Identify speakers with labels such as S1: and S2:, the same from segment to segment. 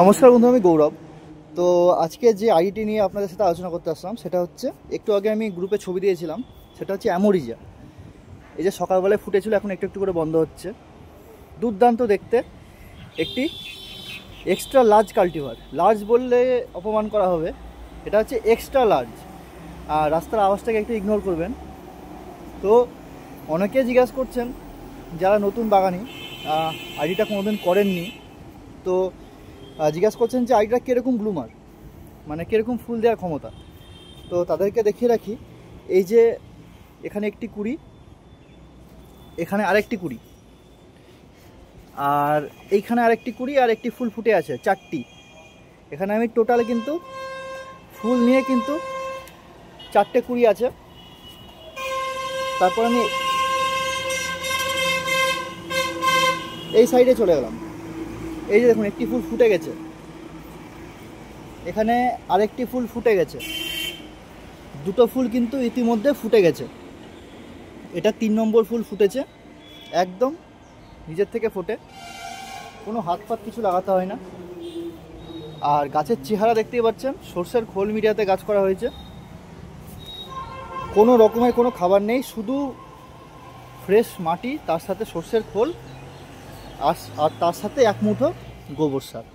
S1: নমস্কার বন্ধু, আমি গৌরব। তো আজকে যে আইডিটি নিয়ে আপনাদের সাথে আলোচনা করতে আসলাম সেটা হচ্ছে, একটু আগে আমি গ্রুপে ছবি দিয়েছিলাম, সেটা হচ্ছে অ্যামোরিজা। এই যে সকালবেলায় ফুটেছিল, এখন একটু একটু করে বন্ধ হচ্ছে। দুর্দান্ত দেখতে একটি এক্সট্রা লার্জ কাল্টিভার। লার্জ বললে অপমান করা হবে, এটা হচ্ছে এক্সট্রা লার্জ। আর রাস্তার আওয়াজটাকে একটু ইগনোর করবেন। তো অনেকে জিজ্ঞাসা করছেন, যারা নতুন বাগানি, আইডিটা কোনোদিন করেননি, তো জিজ্ঞাসা করছেন যে আইডিটা কীরকম ব্লুমার, মানে কীরকম ফুল দেওয়ার ক্ষমতা। তো তাদেরকে দেখিয়ে রাখি, এই যে এখানে একটি কুড়ি, এখানে আরেকটি কুড়ি, আর এইখানে আরেকটি কুড়ি, আর একটি ফুল ফুটে আছে, চারটি। এখানে আমি টোটাল কিন্তু ফুল নিয়ে কিন্তু চারটে কুড়ি আছে। তারপর আমি এই সাইডে চলে গেলাম। এই যে দেখুন, একটি ফুল ফুটে গেছে, এখানে আরেকটি ফুল ফুটে গেছে, দুটো ফুল কিন্তু ইতিমধ্যে ফুটে গেছে। এটা 3 নম্বর ফুল ফুটেছে, একদম নিজের থেকে ফোটে, কোনো হাত পাত কিছু লাগাতে হয় না। আর গাছের চেহারা দেখতেই পাচ্ছেন, সর্ষের খোল মিডিয়াতে গাছ করা হয়েছে, কোনো রকমের কোনো খাবার নেই, শুধু ফ্রেশ মাটি, তার সাথে সর্ষের খোল, আর তার সাথে এক মুঠো গোবর সার।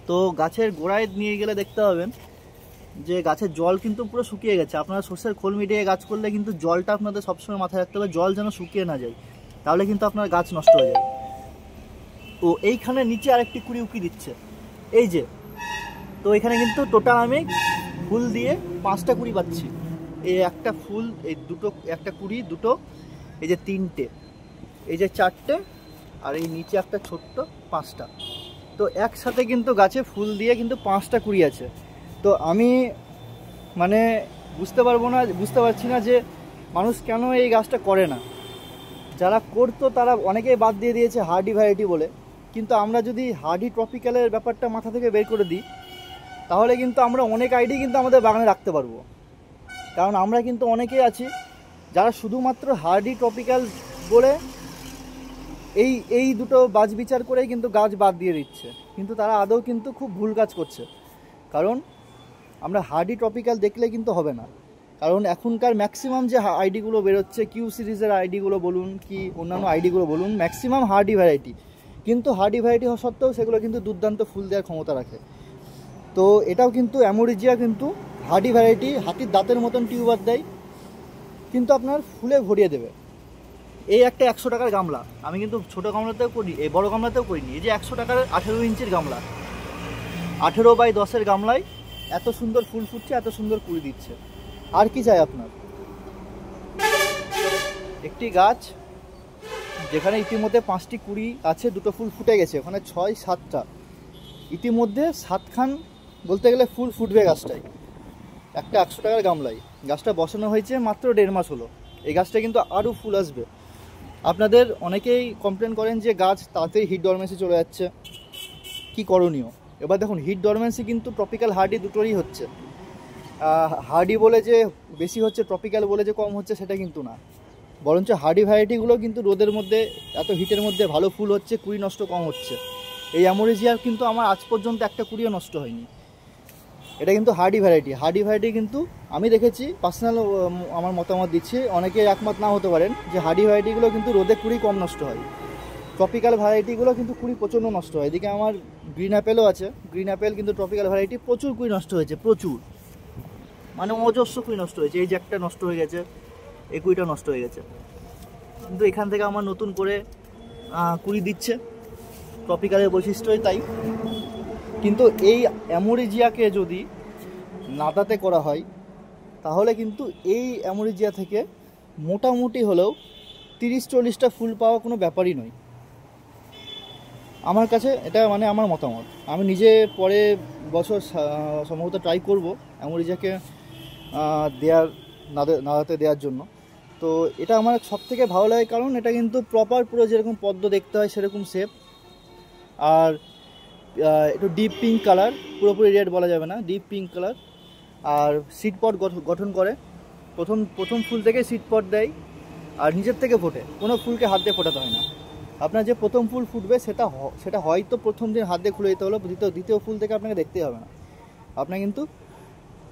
S1: তো গাছের গোড়ায় নিয়ে গেলে দেখতে পাবেন যে গাছের জল কিন্তু পুরো শুকিয়ে গেছে। আপনারা সর্ষের খোল মিডিয়ে গাছ করলে কিন্তু জলটা আপনাদের সবসময় মাথায় রাখতে হবে, জল যেন শুকিয়ে না যায়, তাহলে কিন্তু আপনার গাছ নষ্ট হয়ে যাবে। তো এইখানে নিচে আরেকটি কুড়ি উকি দিচ্ছে, এই যে। তো এখানে কিন্তু টোটাল আমি ফুল দিয়ে 5টা কুড়ি পাচ্ছি। এই একটা ফুল, এই দুটো, একটা কুড়ি, দুটো, এই যে 3টে, এই যে 4টে, আর এই নিচে একটা ছোট্ট 5টা। তো একসাথে কিন্তু গাছে ফুল দিয়ে কিন্তু 5টা কুড়ি আছে। তো আমি মানে বুঝতে পারছি না যে মানুষ কেন এই গাছটা করে না। যারা করতো তারা অনেকেই বাদ দিয়ে দিয়েছে হার্ডি ভ্যারাইটি বলে। কিন্তু আমরা যদি হার্ডি ট্রপিক্যালের ব্যাপারটা মাথা থেকে বের করে দিই, তাহলে কিন্তু আমরা অনেক আইডি কিন্তু আমাদের বাগানে রাখতে পারবো। কারণ আমরা কিন্তু অনেকেই আছি যারা শুধুমাত্র হার্ডি ট্রপিক্যাল বলে এই দুটো বাজ বিচার করেই কিন্তু গাছ বাদ দিয়ে দিচ্ছে। কিন্তু তারা আদৌ কিন্তু খুব ভুল কাজ করছে। কারণ আমরা হার্ডি ট্রপিক্যাল দেখলে কিন্তু হবে না। কারণ এখনকার ম্যাক্সিমাম যে আইডিগুলো বেরোচ্ছে, কিউ সিরিজের আইডিগুলো বলুন কি অন্যান্য আইডিগুলো বলুন, ম্যাক্সিমাম হার্ডি ভ্যারাইটি। কিন্তু হার্ডি ভ্যারাইটি হওয়া সত্ত্বেও সেগুলো কিন্তু দুর্দান্ত ফুল দেওয়ার ক্ষমতা রাখে। তো এটাও কিন্তু অ্যামোরিজিয়া কিন্তু হার্ডি ভ্যারাইটি, হাতির দাঁতের মতন টিউবার দেয়, কিন্তু আপনার ফুলে ভরিয়ে দেবে। এই একটা 100 টাকার গামলা, আমি কিন্তু ছোটো গামলাতেও করি, এই বড়ো গামলাতেও করিনি। এই যে 100 টাকার 18 ইঞ্চির গামলা, 18x10 গামলায় এত সুন্দর ফুল ফুটছে, এত সুন্দর কুড়ি দিচ্ছে। আর কি চাই আপনার? একটি গাছ যেখানে ইতিমধ্যে 5টি কুড়ি আছে, দুটো ফুল ফুটে গেছে, ওখানে 6-7টা, ইতিমধ্যে 7খান বলতে গেলে ফুল ফুটবে গাছটায়, একটা 100 টাকার গামলায়। গাছটা বসানো হয়েছে মাত্র 1.5 মাস হলো। এই গাছটা কিন্তু আরও ফুল আসবে। আপনাদের অনেকেই কমপ্লেন করেন যে গাছ তাড়াতাড়ি হিট ডরমেন্সি চলে যাচ্ছে, কি করণীয়? এবার দেখুন, হিট ডরমেন্সি কিন্তু ট্রপিক্যাল হার্ডি দুটোরই হচ্ছে। হার্ডি বলে যে বেশি হচ্ছে, ট্রপিক্যাল বলে যে কম হচ্ছে, সেটা কিন্তু না। বরঞ্চ হার্ডি ভ্যারাইটিগুলো কিন্তু রোদের মধ্যে, এত হিটের মধ্যে ভালো ফুল হচ্ছে, কুড়ি নষ্ট কম হচ্ছে। এই অ্যামোরিজিয়ার কিন্তু আমার আজ পর্যন্ত একটা কুড়িও নষ্ট হয়নি। এটা কিন্তু হার্ডি ভ্যারাইটি। হার্ডি ভ্যারাইটি কিন্তু আমি দেখেছি, পার্সোনাল আমার মতামত দিচ্ছি, অনেকে একমত না হতে পারেন, যে হার্ডি ভ্যারাইটিগুলো কিন্তু রোদে কুড়ি কম নষ্ট হয়। ট্রপিক্যাল ভ্যারাইটিগুলো কিন্তু কুড়ি প্রচণ্ড নষ্ট হয়। এদিকে আমার গ্রিন অ্যাপেলও আছে, গ্রিন অ্যাপেল কিন্তু ট্রপিক্যাল ভ্যারাইটি, প্রচুর কুড়ি নষ্ট হয়েছে, প্রচুর, মানে অজস্র কুড়ি নষ্ট হয়েছে। এই যে একটা নষ্ট হয়ে গেছে, এই কুড়িটা নষ্ট হয়ে গেছে। কিন্তু এখান থেকে আমার নতুন করে কুড়ি দিচ্ছে, ট্রপিক্যালের বৈশিষ্ট্যই তাই। কিন্তু এই অ্যামোরিজিয়াকে যদি নাদাতে করা হয়, তাহলে কিন্তু এই অ্যামোরিজিয়া থেকে মোটামুটি হলেও 30-40টা ফুল পাওয়া কোনো ব্যাপারই নয় আমার কাছে। এটা মানে আমার মতামত। আমি নিজে পরে বছর সম্ভবত ট্রাই করব অ্যামোরিজিয়াকে নাদাতে দেওয়ার জন্য। তো এটা আমার সবথেকে ভালো লাগে, কারণ এটা কিন্তু প্রপার পুরো যেরকম পদ্ম দেখতে হয় সেরকম শেপ, আর একটু ডিপ পিঙ্ক কালার, পুরোপুরি রেড বলা যাবে না, ডিপ পিঙ্ক কালার। আর সিড পট গঠন করে, প্রথম ফুল থেকে সিড পট দেয়, আর নিচের থেকে ফোটে, কোনো ফুলকে হাত দিয়ে ফোটাতে হয় না। আপনার যে প্রথম ফুল ফুটবে সেটা হয়তো প্রথম দিন হাত দিয়ে খুলে দিতে হলো, দ্বিতীয় ফুল থেকে আপনাকে দেখতেই হবে না। আপনার কিন্তু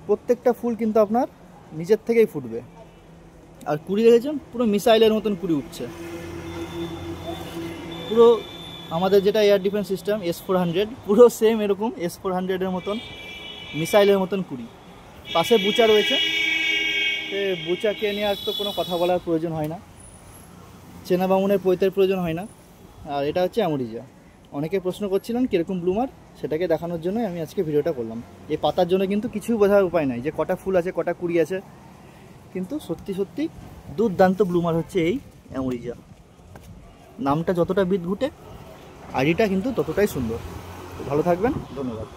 S1: প্রত্যেকটা ফুল কিন্তু আপনার নিজের থেকেই ফুটবে। আর কুড়ি দেখেছেন পুরো মিসাইলের মতন কুড়ি উঠছে, পুরো আমাদের যেটা এয়ার ডিফেন্স সিস্টেম S-400 পুরো সেম এরকম S-400-এর মতন মিসাইলের মতন কুড়ি। পাশে বুচা রয়েছে, বুচাকে নিয়ে আর তো কোনো কথা বলার প্রয়োজন হয় না, চেনা বামুনের পৈতের প্রয়োজন হয় না। আর এটা হচ্ছে অ্যামোরিজা। অনেকে প্রশ্ন করছিলেন কীরকম ব্লুমার, সেটাকে দেখানোর জন্যই আমি আজকে ভিডিওটা করলাম। এই পাতার জন্য কিন্তু কিছুই বোঝার উপায় নাই যে কটা ফুল আছে কটা কুড়ি আছে, কিন্তু সত্যি সত্যি দুর্দান্ত ব্লুমার হচ্ছে এই অ্যামোরিজা। নামটা যতটা বিদঘুটে, আইডিটা কিন্তু ততটাই সুন্দর। ভালো থাকবেন, ধন্যবাদ।